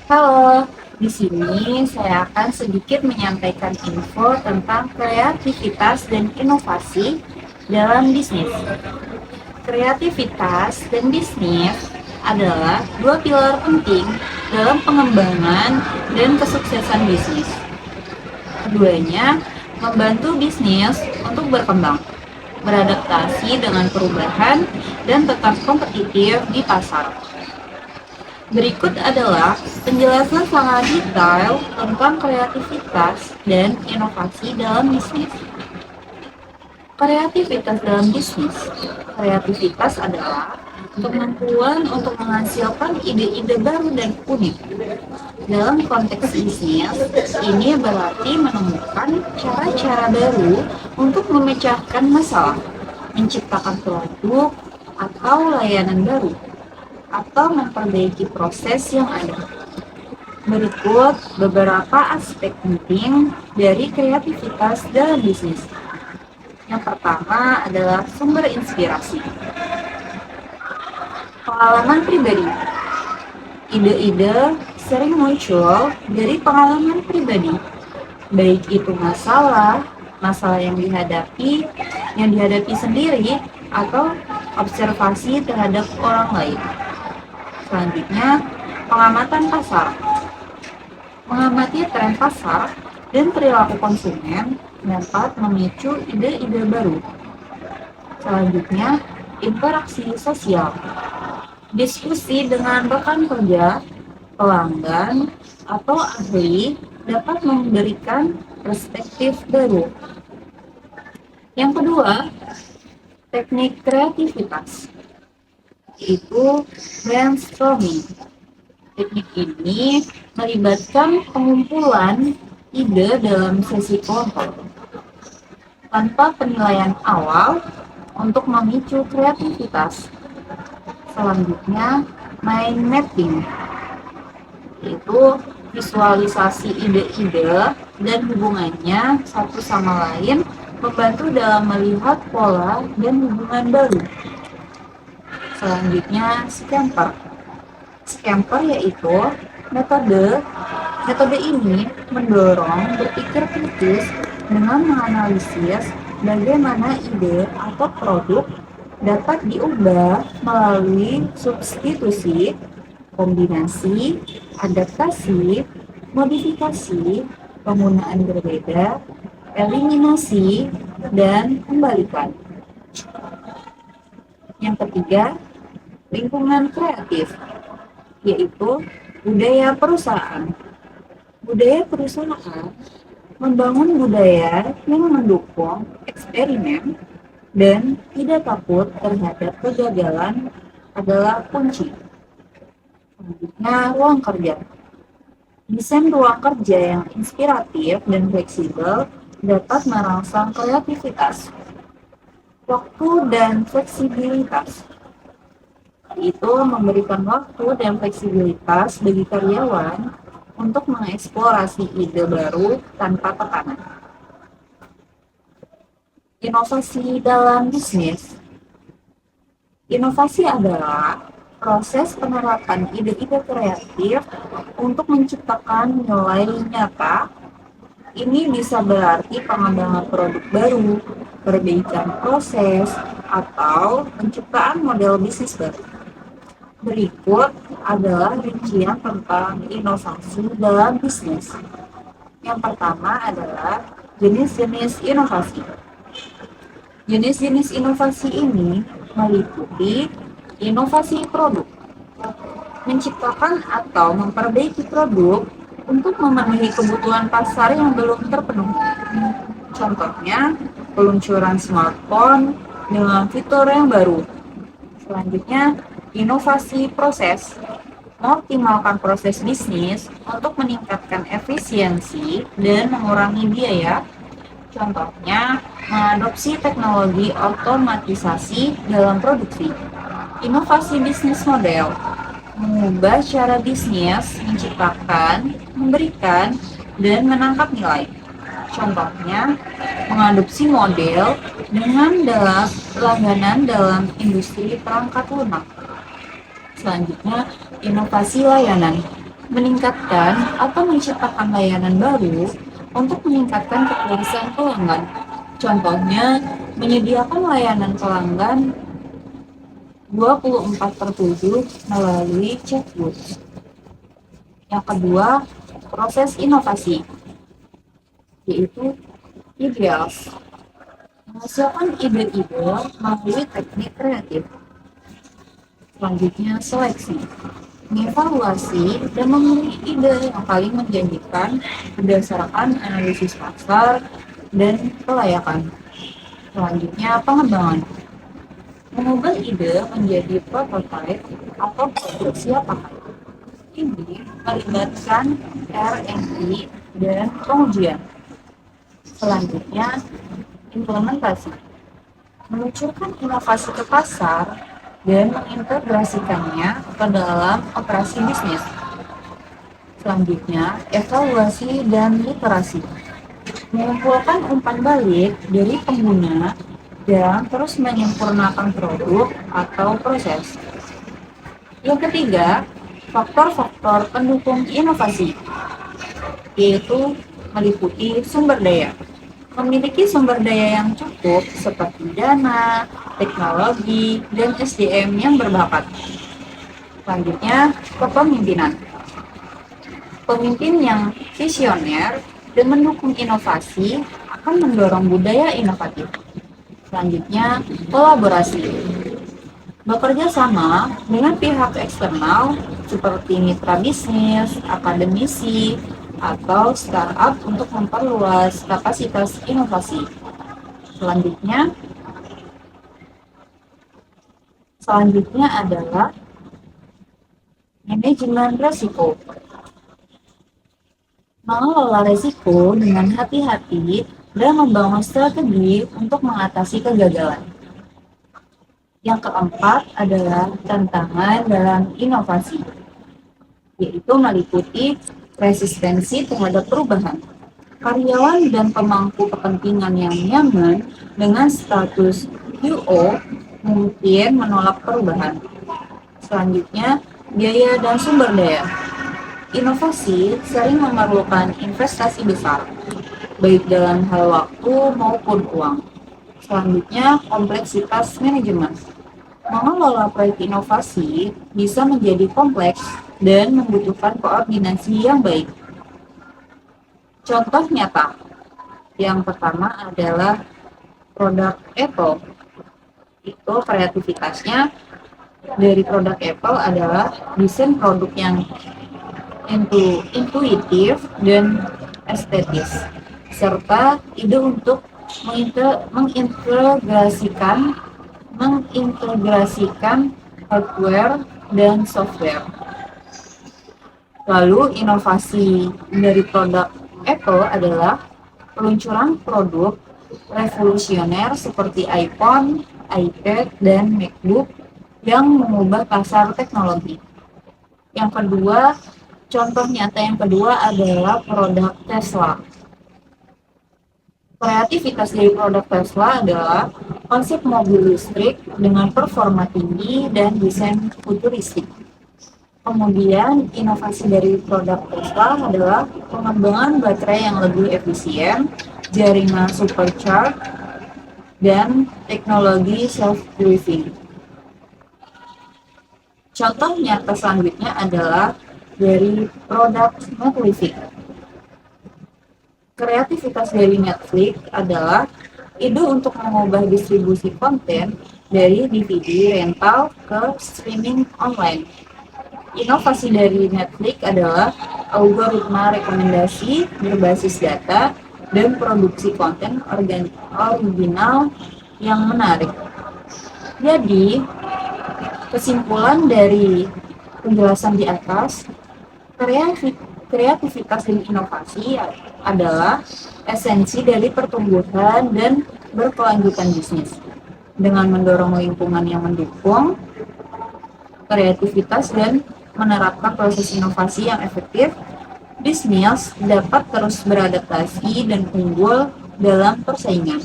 Halo, di sini saya akan sedikit menyampaikan info tentang kreativitas dan inovasi dalam bisnis. Kreativitas dan bisnis adalah dua pilar penting dalam pengembangan dan kesuksesan bisnis. Keduanya membantu bisnis untuk berkembang, beradaptasi dengan perubahan, dan tetap kompetitif di pasar. Berikut adalah penjelasan sangat detail tentang kreativitas dan inovasi dalam bisnis. Kreativitas dalam bisnis. Kreativitas adalah kemampuan untuk menghasilkan ide-ide baru dan unik. Dalam konteks bisnis, ini berarti menemukan cara-cara baru untuk memecahkan masalah, menciptakan produk atau layanan baru, atau memperbaiki proses yang ada. Berikut beberapa aspek penting dari kreativitas dalam bisnis. Yang pertama adalah sumber inspirasi. Pengalaman pribadi. Ide-ide sering muncul dari pengalaman pribadi, baik itu masalah yang dihadapi sendiri, atau observasi terhadap orang lain. Selanjutnya, pengamatan pasar. Mengamati tren pasar dan perilaku konsumen dapat memicu ide-ide baru. Selanjutnya, interaksi sosial. Diskusi dengan rekan kerja, pelanggan, atau ahli dapat memberikan perspektif baru. Yang kedua, teknik kreativitas, yaitu brainstorming. Teknik ini melibatkan pengumpulan ide dalam sesi kelompok tanpa penilaian awal untuk memicu kreativitas. Selanjutnya, mind mapping, yaitu visualisasi ide-ide dan hubungannya satu sama lain, membantu dalam melihat pola dan hubungan baru. Selanjutnya, scamper. Scamper yaitu metode ini mendorong berpikir kritis dengan menganalisis bagaimana ide atau produk dapat diubah melalui substitusi, kombinasi, adaptasi, modifikasi, penggunaan berbeda, eliminasi, dan kembalikan. Yang ketiga, lingkungan kreatif, yaitu budaya perusahaan. Budaya perusahaan membangun budaya yang mendukung eksperimen dan tidak takut terhadap kegagalan adalah kunci. Selanjutnya, ruang kerja. Desain ruang kerja yang inspiratif dan fleksibel dapat merangsang kreativitas. Waktu dan fleksibilitas, itu memberikan waktu dan fleksibilitas bagi karyawan untuk mengeksplorasi ide baru tanpa tekanan. Inovasi dalam bisnis. Inovasi adalah proses penerapan ide-ide kreatif untuk menciptakan nilai nyata. Ini bisa berarti pengembangan produk baru, perbaikan proses, atau penciptaan model bisnis baru. Berikut adalah rincian tentang inovasi dalam bisnis. Yang pertama adalah jenis-jenis inovasi. Jenis-jenis inovasi ini meliputi inovasi produk, menciptakan atau memperbaiki produk untuk memenuhi kebutuhan pasar yang belum terpenuhi. Contohnya, peluncuran smartphone dengan fitur yang baru. Selanjutnya, inovasi proses, mengoptimalkan proses bisnis untuk meningkatkan efisiensi dan mengurangi biaya. Contohnya, mengadopsi teknologi otomatisasi dalam produksi. Inovasi bisnis model, mengubah cara bisnis, menciptakan, memberikan, dan menangkap nilai. Contohnya, mengadopsi model dengan langganan dalam industri perangkat lunak. Selanjutnya, inovasi layanan, meningkatkan atau menciptakan layanan baru untuk meningkatkan kepuasan pelanggan. Contohnya, menyediakan layanan pelanggan 24/7 melalui chatbot. Yang kedua, proses inovasi, yaitu ideas. Menghasilkan ide-ide melalui teknik kreatif. Selanjutnya, seleksi. Mengevaluasi dan memilih ide yang paling menjanjikan berdasarkan analisis pasar dan kelayakan. Selanjutnya, pengembangan. Mengubah ide menjadi prototipe atau produk siap pakai. Ini melibatkan R&D dan pengujian. Selanjutnya, implementasi. Meluncurkan inovasi ke pasar dan mengintegrasikannya ke dalam operasi bisnis. Selanjutnya, evaluasi dan literasi. Mengumpulkan umpan balik dari pengguna dan terus menyempurnakan produk atau proses. Yang ketiga, faktor-faktor pendukung inovasi, yaitu meliputi sumber daya. Memiliki sumber daya yang cukup seperti dana, teknologi, dan SDM yang berbakat. Selanjutnya, kepemimpinan. Pemimpin yang visioner dan mendukung inovasi akan mendorong budaya inovatif. Selanjutnya, kolaborasi. Bekerja sama dengan pihak eksternal seperti mitra bisnis, akademisi, atau startup untuk memperluas kapasitas inovasi. Selanjutnya adalah manajemen risiko. Mengelola risiko dengan hati-hati dan membangun strategi untuk mengatasi kegagalan. Yang keempat adalah tantangan dalam inovasi, yaitu meliputi resistensi terhadap perubahan. Karyawan dan pemangku kepentingan yang nyaman dengan status QO mungkin menolak perubahan. Selanjutnya, biaya dan sumber daya. Inovasi sering memerlukan investasi besar, baik dalam hal waktu maupun uang. Selanjutnya, kompleksitas manajemen. Mengelola proyek inovasi bisa menjadi kompleks dan membutuhkan koordinasi yang baik. Contoh nyata, yang pertama adalah produk Apple. Itu kreativitasnya dari produk Apple adalah desain produk yang intuitif dan estetis, serta ide untuk mengintegrasikan hardware dan software. Lalu inovasi dari produk Apple adalah peluncuran produk revolusioner seperti iPhone, iPad, dan MacBook yang mengubah pasar teknologi. Contoh nyata yang kedua adalah produk Tesla. Kreativitas dari produk Tesla adalah konsep mobil listrik dengan performa tinggi dan desain futuristik. Kemudian, inovasi dari produk Tesla adalah pengembangan baterai yang lebih efisien, jaringan supercharge, dan teknologi self-driving. Contoh nyata selanjutnya adalah dari produk Netflix. Kreativitas dari Netflix adalah ide untuk mengubah distribusi konten dari DVD rental ke streaming online. Inovasi dari Netflix adalah algoritma rekomendasi berbasis data dan produksi konten original yang menarik. Jadi, kesimpulan dari penjelasan di atas, kreativitas dan inovasi adalah esensi dari pertumbuhan dan berkelanjutan bisnis. Dengan mendorong lingkungan yang mendukung kreativitas dan menerapkan proses inovasi yang efektif, bisnis dapat terus beradaptasi dan unggul dalam persaingan.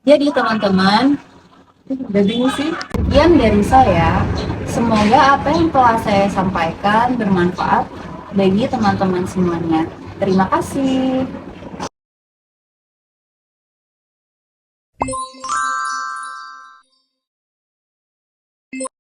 Jadi teman-teman, udah bingung sih? Sekian dari saya. Semoga apa yang telah saya sampaikan bermanfaat bagi teman-teman semuanya. Terima kasih.